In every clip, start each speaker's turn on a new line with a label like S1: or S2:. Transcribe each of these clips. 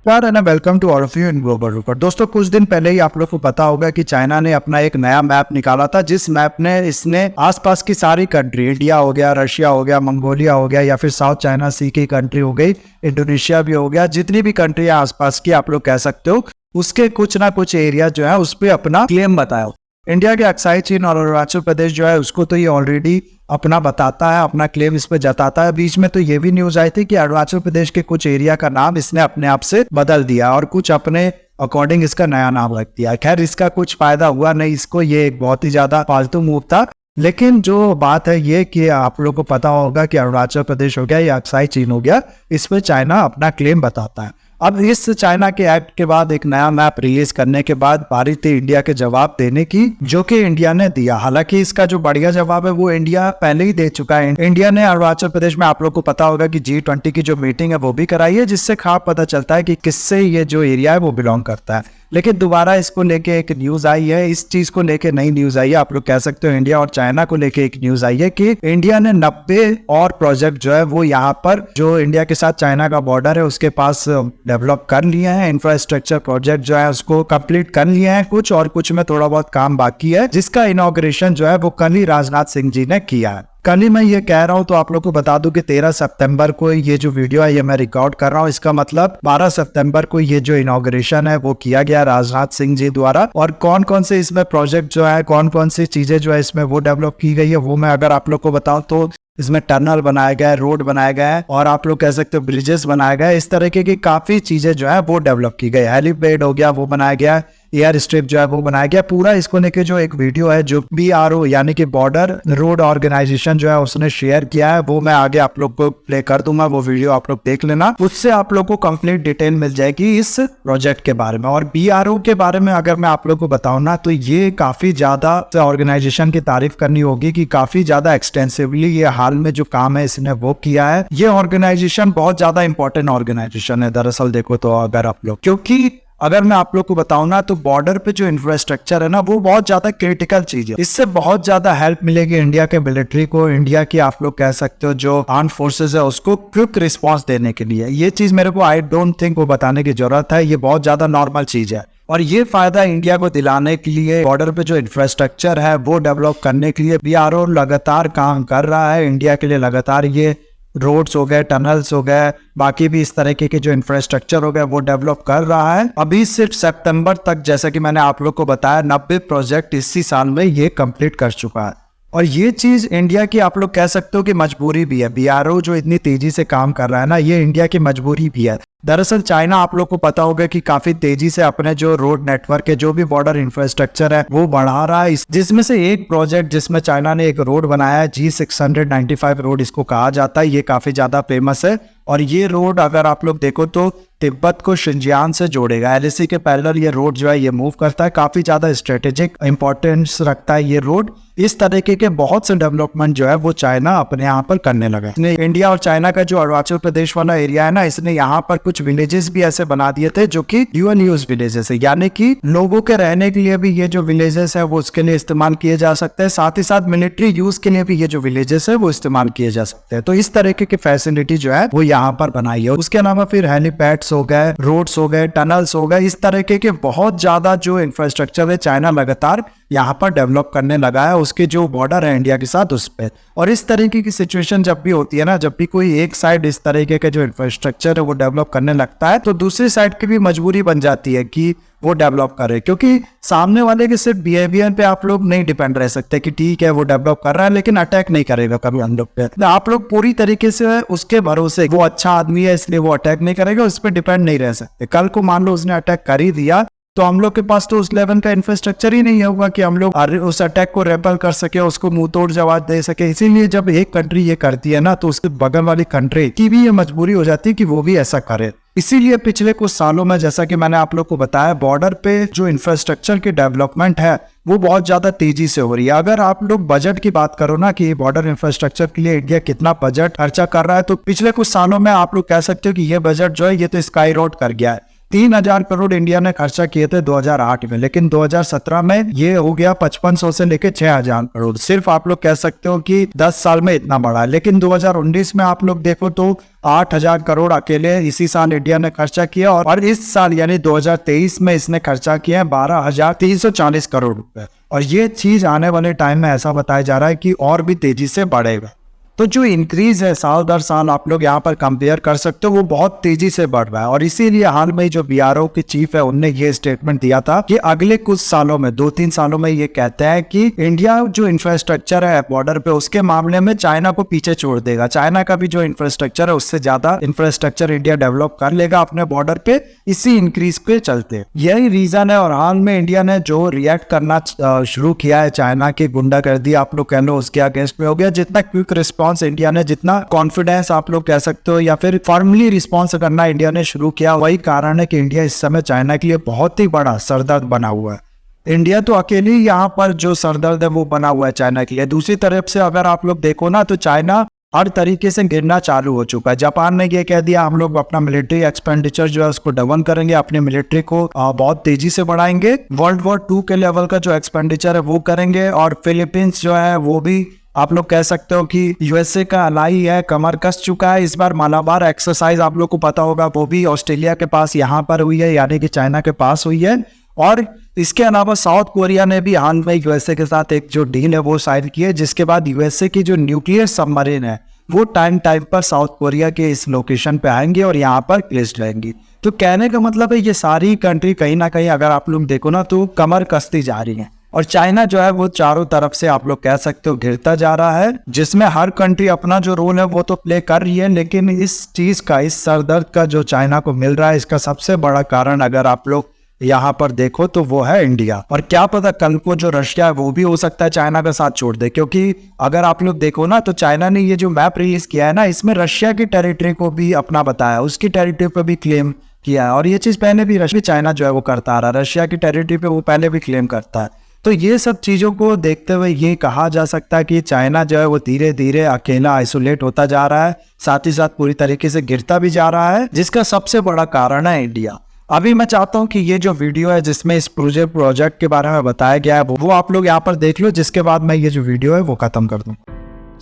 S1: यार and welcome to all of you in global report. दोस्तों, कुछ दिन पहले ही आप लोग को पता होगा कि चाइना ने अपना एक नया मैप निकाला था, जिस मैप ने इसने आसपास की सारी कंट्री, इंडिया हो गया, रशिया हो गया, मंगोलिया हो गया, या फिर साउथ चाइना सी की कंट्री हो गई, इंडोनेशिया भी हो गया, जितनी भी कंट्री है आसपास की आप लोग कह सकते हो, उसके कुछ ना कुछ एरिया जो है उस पर अपना क्लेम बताया। इंडिया के अक्साई चीन और अरुणाचल प्रदेश जो है उसको तो ये ऑलरेडी अपना बताता है, अपना क्लेम इस पे जताता है। बीच में तो ये भी न्यूज आई थी कि अरुणाचल प्रदेश के कुछ एरिया का नाम इसने अपने आप से बदल दिया और कुछ अपने अकॉर्डिंग इसका नया नाम रख दिया। खैर, इसका कुछ फायदा हुआ नहीं इसको, ये एक बहुत ही ज्यादा फालतू मूव था। लेकिन जो बात है ये कि आप लोगों को पता होगा कि अरुणाचल प्रदेश हो गया या अक्साई चीन हो गया, इस पे चाइना अपना क्लेम बताता है। अब इस चाइना के एक्ट के बाद एक नया मैप रिलीज करने के बाद बारी थी इंडिया के जवाब देने की, जो कि इंडिया ने दिया। हालांकि इसका जो बढ़िया जवाब है वो इंडिया पहले ही दे चुका है। इंडिया ने अरुणाचल प्रदेश में, आप लोग को पता होगा कि G20 की जो मीटिंग है वो भी कराई है, जिससे खास पता चलता है कि किससे ये जो एरिया है वो बिलोंग करता है। लेकिन दोबारा इसको लेके एक न्यूज आई है, इस चीज को लेके नई न्यूज आई है, आप लोग कह सकते हो इंडिया और चाइना को लेके एक न्यूज आई है कि इंडिया ने 90 और प्रोजेक्ट जो है वो यहाँ पर जो इंडिया के साथ चाइना का बॉर्डर है उसके पास डेवलप कर लिए हैं। इंफ्रास्ट्रक्चर प्रोजेक्ट जो है उसको कंप्लीट कर लिए हैं कुछ, और कुछ में थोड़ा बहुत काम बाकी है, जिसका इनॉग्रेशन जो है वो कल ही राजनाथ सिंह जी ने किया है। कल ही मैं ये कह रहा हूँ तो आप लोग को बता दूं कि 13 सितंबर को ये जो वीडियो है ये मैं रिकॉर्ड कर रहा हूँ, इसका मतलब 12 सितंबर को ये जो इनॉग्रेशन है वो किया गया राजनाथ सिंह जी द्वारा। और कौन कौन से इसमें प्रोजेक्ट जो है, कौन कौन सी चीजें जो है इसमें वो डेवलप की गई है, वो मैं अगर आप लोग को बताऊं तो इसमें टनल बनाया गया है, रोड बनाया गया है, और आप लोग कह सकते हो ब्रिजेस बनाया गया है। इस तरीके की काफी चीजें जो है वो डेवलप की गई। हेलीपैड हो गया वो बनाया गया, एयर स्ट्रिप जो है वो बनाया गया। पूरा इसको लेके जो एक वीडियो है जो BRO यानी कि बॉर्डर रोड ऑर्गेनाइजेशन जो है उसने शेयर किया है, वो मैं आगे आप लोग को प्ले कर दूंगा, वो वीडियो आप लोग देख लेना। उससे आप लोग को कंप्लीट डिटेल मिल जाएगी इस प्रोजेक्ट के बारे में। और BRO के बारे में अगर मैं आप लोग को बताऊं ना, तो ये काफी ज्यादा ऑर्गेनाइजेशन की तारीफ करनी होगी कि काफी ज्यादा एक्सटेंसिवली ये हाल में जो काम है इसने वो किया है। ये ऑर्गेनाइजेशन बहुत ज्यादा इंपॉर्टेंट ऑर्गेनाइजेशन है दरअसल देखो तो, अगर आप लोग, क्योंकि अगर मैं आप लोग को बताऊं ना तो बॉर्डर पे जो इंफ्रास्ट्रक्चर है ना वो बहुत ज्यादा क्रिटिकल चीज है। इससे बहुत ज्यादा हेल्प मिलेगी इंडिया के मिलिट्री को, इंडिया की आप लोग कह सकते हो जो आर्म फोर्सेस है उसको क्विक रिस्पांस देने के लिए। ये चीज मेरे को आई डोंट थिंक वो बताने की जरूरत है, ये बहुत ज्यादा नॉर्मल चीज है। और ये फायदा इंडिया को दिलाने के लिए बॉर्डर पे जो इंफ्रास्ट्रक्चर है वो डेवलप करने के लिए BRO लगातार काम कर रहा है। इंडिया के लिए लगातार ये रोड्स हो गए, टनल्स हो गए, बाकी भी इस तरीके के जो इंफ्रास्ट्रक्चर हो गए वो डेवलप कर रहा है। अभी सिर्फ सितंबर तक जैसा कि मैंने आप लोग को बताया 90 प्रोजेक्ट इसी साल में ये कंप्लीट कर चुका है। और ये चीज इंडिया की आप लोग कह सकते हो कि मजबूरी भी है। BRO जो इतनी तेजी से काम कर रहा है ना, ये इंडिया की मजबूरी भी है। दरअसल चाइना, आप लोग को पता होगा कि काफी तेजी से अपने जो रोड नेटवर्क है, जो भी बॉर्डर इंफ्रास्ट्रक्चर है वो बढ़ा रहा है। जिसमें से एक प्रोजेक्ट जिसमें चाइना ने एक रोड बनाया है, G695 रोड इसको कहा जाता है, ये काफी ज्यादा फेमस है। और ये रोड अगर आप लोग देखो तो तिब्बत को शिनजियांग से जोड़ेगा। LAC के पैरेलल ये रोड जो है ये मूव करता है, काफी ज्यादा स्ट्रेटेजिक इंपॉर्टेंस रखता है ये रोड। इस तरीके के बहुत से डेवलपमेंट जो है वो चाइना अपने यहाँ पर करने लगा। इसने इंडिया और चाइना का जो अरुणाचल प्रदेश वाला एरिया है ना, इसने यहाँ पर कुछ विलेजेस भी ऐसे बना दिए थे जो कि ड्यूअल यूज विलेजेस है, यानी कि लोगों के रहने के लिए भी ये जो विलेजेस है वो उसके लिए इस्तेमाल किए जा सकते हैं, साथ ही साथ मिलिट्री यूज के लिए भी ये जो विलेजेस है वो इस्तेमाल किए जा सकते हैं। तो इस तरीके की फैसिलिटी जो है वो यहाँ पर बनाई है। उसके अलावा फिर हेलीपैड्स हो गए, रोड्स हो गए, टनल्स हो गए, इस तरीके के बहुत ज्यादा जो इंफ्रास्ट्रक्चर है चाइना लगातार यहाँ पर डेवलप करने लगा है, उसके जो बॉर्डर है इंडिया के साथ उस पर। और इस तरीके की सिचुएशन जब भी होती है ना, जब भी कोई एक साइड इस तरीके के जो इंफ्रास्ट्रक्चर है वो डेवलप करने लगता है, तो दूसरी साइड की भी मजबूरी बन जाती है कि वो डेवलप करे, क्योंकि सामने वाले के सिर्फ बिहेवियर पे आप लोग नहीं डिपेंड रह सकते कि ठीक है वो डेवलप कर रहा है लेकिन अटैक नहीं करेगा कभी हम लोग पे। तो आप लोग पूरी तरीके से उसके भरोसे, वो अच्छा आदमी है इसलिए वो अटैक नहीं करेगा, उस पर डिपेंड नहीं रह सकते। कल को मान लो उसने अटैक कर ही दिया तो हम लोग के पास तो उस लेवल का इंफ्रास्ट्रक्चर ही नहीं होगा कि हम लोग उस अटैक को रेपल कर सके, उसको मुंह तोड़ जवाब दे सके। इसीलिए जब एक कंट्री ये करती है ना, तो उसके बगल वाली कंट्री की भी ये मजबूरी हो जाती है कि वो भी ऐसा करे। इसीलिए पिछले कुछ सालों में, जैसा कि मैंने आप लोग को बताया, बॉर्डर पे जो इंफ्रास्ट्रक्चर की डेवलपमेंट है वो बहुत ज्यादा तेजी से हो रही है। अगर आप लोग बजट की बात करो ना कि बॉर्डर इंफ्रास्ट्रक्चर के लिए इंडिया कितना बजट खर्चा कर रहा है, तो पिछले कुछ सालों में आप लोग कह सकते हो कि ये बजट जो है ये तो स्काई रोड कर गया है। 3,000 करोड़ इंडिया ने खर्चा किए थे 2008 में, लेकिन 2017 में ये हो गया 5500 से लेके 6,000 करोड़। सिर्फ आप लोग कह सकते हो कि 10 साल में इतना बढ़ा। लेकिन 2019 में आप लोग देखो तो 8,000 करोड़ अकेले इसी साल इंडिया ने खर्चा किया, और इस साल यानी 2023 में इसने खर्चा किया है 12,340 करोड़ रुपए। और ये चीज आने वाले टाइम में ऐसा बताया जा रहा है कि और भी तेजी से बढ़ेगा। तो जो इंक्रीज है साल दर साल आप लोग यहाँ पर कंपेयर कर सकते हो, वो बहुत तेजी से बढ़ रहा है। और इसीलिए हाल में जो बीआरओ की चीफ है उनने ये स्टेटमेंट दिया था कि अगले कुछ सालों में 2-3 सालों में ये कहते हैं कि इंडिया जो इंफ्रास्ट्रक्चर है बॉर्डर पे उसके मामले में चाइना को पीछे छोड़ देगा। चाइना का भी जो इंफ्रास्ट्रक्चर है उससे ज्यादा इंफ्रास्ट्रक्चर इंडिया डेवलप कर लेगा अपने बॉर्डर पे, इसी इंक्रीज के चलते। यही रीजन है। और हाल में इंडिया ने जो रिएक्ट करना शुरू किया है चाइना की गुंडागर्दी आप लोग कह लो उसके अगेंस्ट में हो गया। जितना क्विक रिस्पॉन्स इंडिया ने, जितना कॉन्फिडेंस आप लोग कह सकते हो या फिर फॉर्मली रिस्पॉन्स करना इंडिया ने शुरू किया, वही कारण है कि इंडिया इस समय चाइना के लिए बहुत ही बड़ा सरदर्द बना हुआ है। इंडिया तो अकेले ही यहाँ पर जो सरदर्द है वो बना हुआ है चाइना के लिए। दूसरी तरफ से अगर आप लोग देखो ना तो चाइना हर तरीके से गिरना चालू हो चुका है। जापान ने ये कह दिया हम लोग अपना मिलिट्री एक्सपेंडिचर जो है उसको डबल करेंगे, अपने मिलिट्री को बहुत तेजी से बढ़ाएंगे, वर्ल्ड वॉर 2 के लेवल का जो एक्सपेंडिचर है वो करेंगे। और फिलीपींस जो है वो भी आप लोग कह सकते हो कि यूएसए का अलाई है, कमर कस चुका है। इस बार मालाबार एक्सरसाइज आप लोग को पता होगा वो भी ऑस्ट्रेलिया के पास यहाँ पर हुई है, यानी कि चाइना के पास हुई है। और इसके अलावा साउथ कोरिया ने भी हाल में यूएसए के साथ एक जो डील है वो साइन की है, जिसके बाद यूएसए की जो न्यूक्लियर सबमरीन है वो टाइम पर साउथ कोरिया के इस लोकेशन पे आएंगे और यहाँ पर प्लेस्ड रहेंगी। तो कहने का मतलब है ये सारी कंट्री कहीं ना कहीं अगर आप लोग देखो ना तो कमर कसती जा रही है। और चाइना जो है वो चारों तरफ से आप लोग कह सकते हो गिरता जा रहा है, जिसमें हर कंट्री अपना जो रोल है वो तो प्ले कर रही है। लेकिन इस चीज का, इस सरदर्द का जो चाइना को मिल रहा है, इसका सबसे बड़ा कारण अगर आप लोग यहाँ पर देखो तो वो है इंडिया। और क्या पता कल को जो रशिया है वो भी हो सकता है चाइना का साथ छोड़ दे, क्योंकि अगर आप लोग देखो ना तो चाइना ने ये जो मैप रिलीज किया है ना, इसमें रशिया की टेरिटरी को भी अपना बताया, उसकी टेरिटरी पर भी क्लेम किया है। और ये चीज पहले भी चाइना जो है वो करता आ रहा है, रशिया की टेरिटरी पे वो पहले भी क्लेम करता है। तो ये सब चीजों को देखते हुए ये कहा जा सकता है कि चाइना जो है वो धीरे धीरे अकेला आइसोलेट होता जा रहा है, साथ ही साथ पूरी तरीके से गिरता भी जा रहा है, जिसका सबसे बड़ा कारण है इंडिया। अभी मैं चाहता हूं कि ये जो वीडियो है जिसमें इस प्रोजेक्ट के बारे में बताया गया है वो आप लोग यहाँ पर देख लो, जिसके बाद मैं ये जो वीडियो है वो खत्म कर दूं।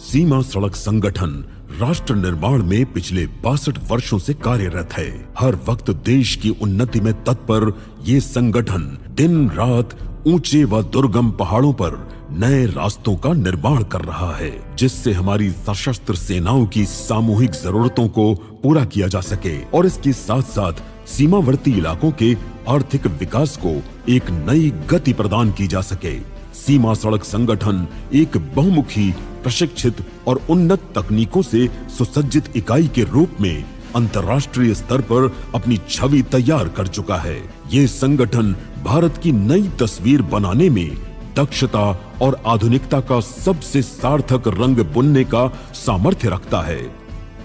S2: सीमा सड़क संगठन राष्ट्र निर्माण में पिछले 62 वर्षों से कार्यरत है। हर वक्त देश की उन्नति में तत्पर ये संगठन दिन रात ऊंचे व दुर्गम पहाड़ों पर नए रास्तों का निर्माण कर रहा है, जिससे हमारी सशस्त्र सेनाओं की सामूहिक जरूरतों को पूरा किया जा सके और इसके साथ साथ सीमावर्ती इलाकों के आर्थिक विकास को एक नई गति प्रदान की जा सके। सीमा सड़क संगठन एक बहुमुखी, प्रशिक्षित और उन्नत तकनीकों से सुसज्जित इकाई के रूप में अंतर्राष्ट्रीय स्तर पर अपनी छवि तैयार कर चुका है। ये संगठन भारत की नई तस्वीर बनाने में दक्षता और आधुनिकता का सबसे सार्थक रंग बुनने का सामर्थ्य रखता है।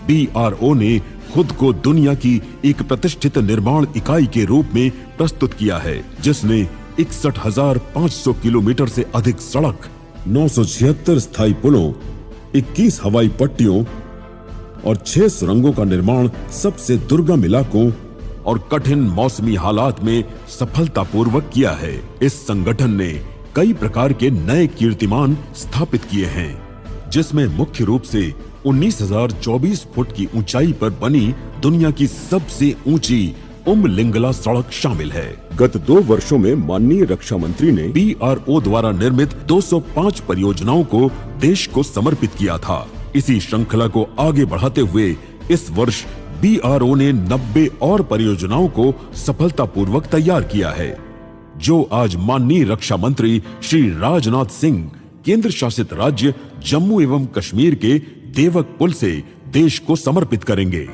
S2: बीआरओ ने खुद को दुनिया की एक प्रतिष्ठित निर्माण इकाई के रूप में प्रस्तुत किया है, जिसने 61,500 किलोमीटर से अधिक सड़क, 976 स्थायी पुलों, 21 हवाई पट्टियों और 6 सुरंगों का निर्माण सबसे दुर्गम इलाकों और कठिन मौसमी हालात में सफलतापूर्वक किया है। इस संगठन ने कई प्रकार के नए कीर्तिमान स्थापित किए हैं, जिसमें मुख्य रूप से 19,024 फुट की ऊंचाई पर बनी दुनिया की सबसे ऊंची उमलिंगला सड़क शामिल है। गत 2 वर्षों में माननीय रक्षा मंत्री ने बीआरओ द्वारा निर्मित 205 परियोजनाओं को देश को समर्पित किया था। इसी श्रृंखला को आगे बढ़ाते हुए इस वर्ष बीआरओ ने 90 और परियोजनाओं को सफलतापूर्वक तैयार किया है, जो आज माननीय रक्षा मंत्री श्री राजनाथ सिंह केंद्र शासित राज्य जम्मू एवं कश्मीर के देवक पुल से देश को समर्पित करेंगे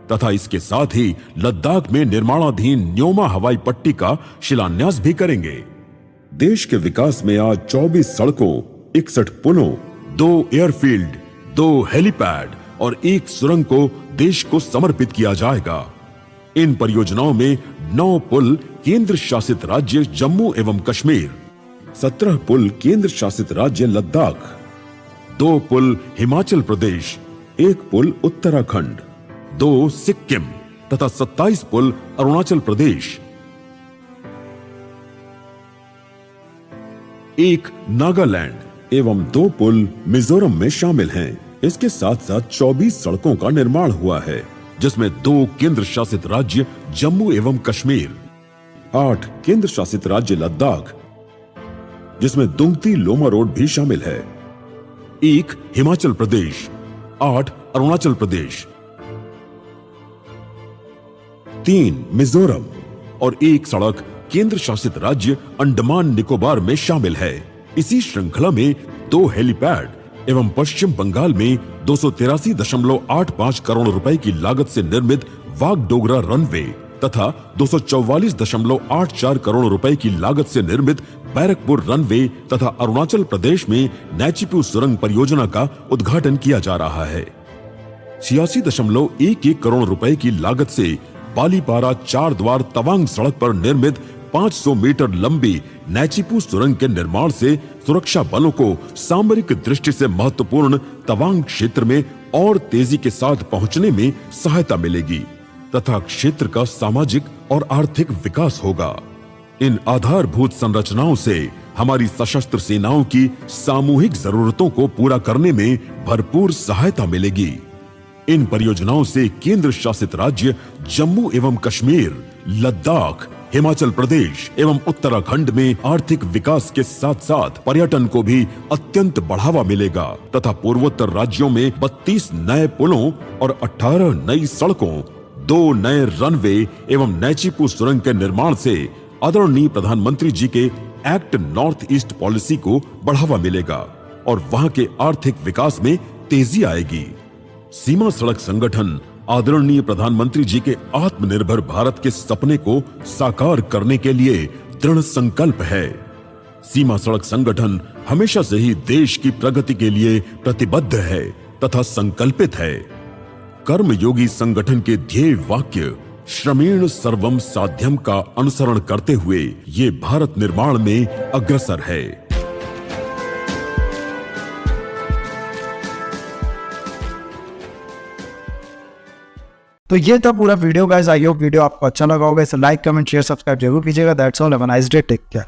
S2: तथा इसके साथ ही लद्दाख में निर्माणाधीन न्योमा हवाई पट्टी का शिलान्यास भी करेंगे। देश के विकास में आज 24 सड़कों, 61 पुलों, 2 एयरफील्ड, 2 हेलीपैड और 1 सुरंग को देश को समर्पित किया जाएगा। इन परियोजनाओं में 9 पुल केंद्र शासित राज्य जम्मू एवं कश्मीर, 17 पुल केंद्र शासित राज्य लद्दाख, 2 पुल हिमाचल प्रदेश, 1 पुल उत्तराखंड, 2 सिक्किम, तथा 27 पुल अरुणाचल प्रदेश, 1 नागालैंड एवं 2 पुल मिजोरम में शामिल हैं। इसके साथ साथ 24 सड़कों का निर्माण हुआ है, जिसमें 2 केंद्र शासित राज्य जम्मू एवं कश्मीर, 8 केंद्र शासित राज्य लद्दाख, जिसमें दुंगती लोमा रोड भी शामिल है, 1 हिमाचल प्रदेश, 8 अरुणाचल प्रदेश, 3 मिजोरम और 1 सड़क केंद्र शासित राज्य अंडमान निकोबार में शामिल है। इसी श्रृंखला में 2 हेलीपैड एवं पश्चिम बंगाल में 283.85 करोड़ रुपए की लागत से निर्मित वागडोगरा रनवे तथा 244.84 करोड़ रुपए की लागत से निर्मित बैरकपुर रनवे तथा अरुणाचल प्रदेश में नैचिपू सुरंग परियोजना का उद्घाटन किया जा रहा है। 86.11 करोड़ रुपए की लागत से बालीपारा 4 द्वार तवांग सड़क पर निर्मित 500 मीटर लंबी नैचिपू सुरंग के निर्माण से सुरक्षा बलों को सामरिक दृष्टि से महत्वपूर्ण तवांग क्षेत्र में और तेजी के साथ पहुंचने में सहायता मिलेगी तथा क्षेत्र का सामाजिक और आर्थिक विकास होगा। इन आधारभूत संरचनाओं से हमारी सशस्त्र सेनाओं की सामूहिक जरूरतों को पूरा करने में भरपूर सहायता मिलेगी। इन परियोजनाओं से केंद्र शासित राज्य जम्मू एवं कश्मीर, लद्दाख, हिमाचल प्रदेश एवं उत्तराखंड में आर्थिक विकास के साथ साथ पर्यटन को भी अत्यंत बढ़ावा मिलेगा तथा पूर्वोत्तर राज्यों में 32 नए पुलों और 18 नई सड़कों, 2 नए रनवे एवं नैचिपू सुरंग के निर्माण से आदरणीय प्रधानमंत्री जी के एक्ट नॉर्थ ईस्ट पॉलिसी को बढ़ावा मिलेगा और वहां के आर्थिक विकास में तेजी आएगी। सीमा सड़क संगठन आदरणीय प्रधानमंत्री जी के आत्मनिर्भर भारत के सपने को साकार करने के लिए दृढ़ संकल्प है। सीमा सड़क संगठन हमेशा से ही देश की प्रगति के लिए प्रतिबद्ध है तथा संकल्पित है। कर्मयोगी संगठन के ध्येय वाक्य श्रमेण सर्वम साध्यम का अनुसरण करते हुए ये भारत निर्माण में अग्रसर है।
S1: तो ये था पूरा video guys. I hope video आपको अच्छा लगा होगा। इसे लाइक, कमेंट, शेयर, सब्सक्राइब जरूर कीजिएगा। That's all, have a nice day, take care.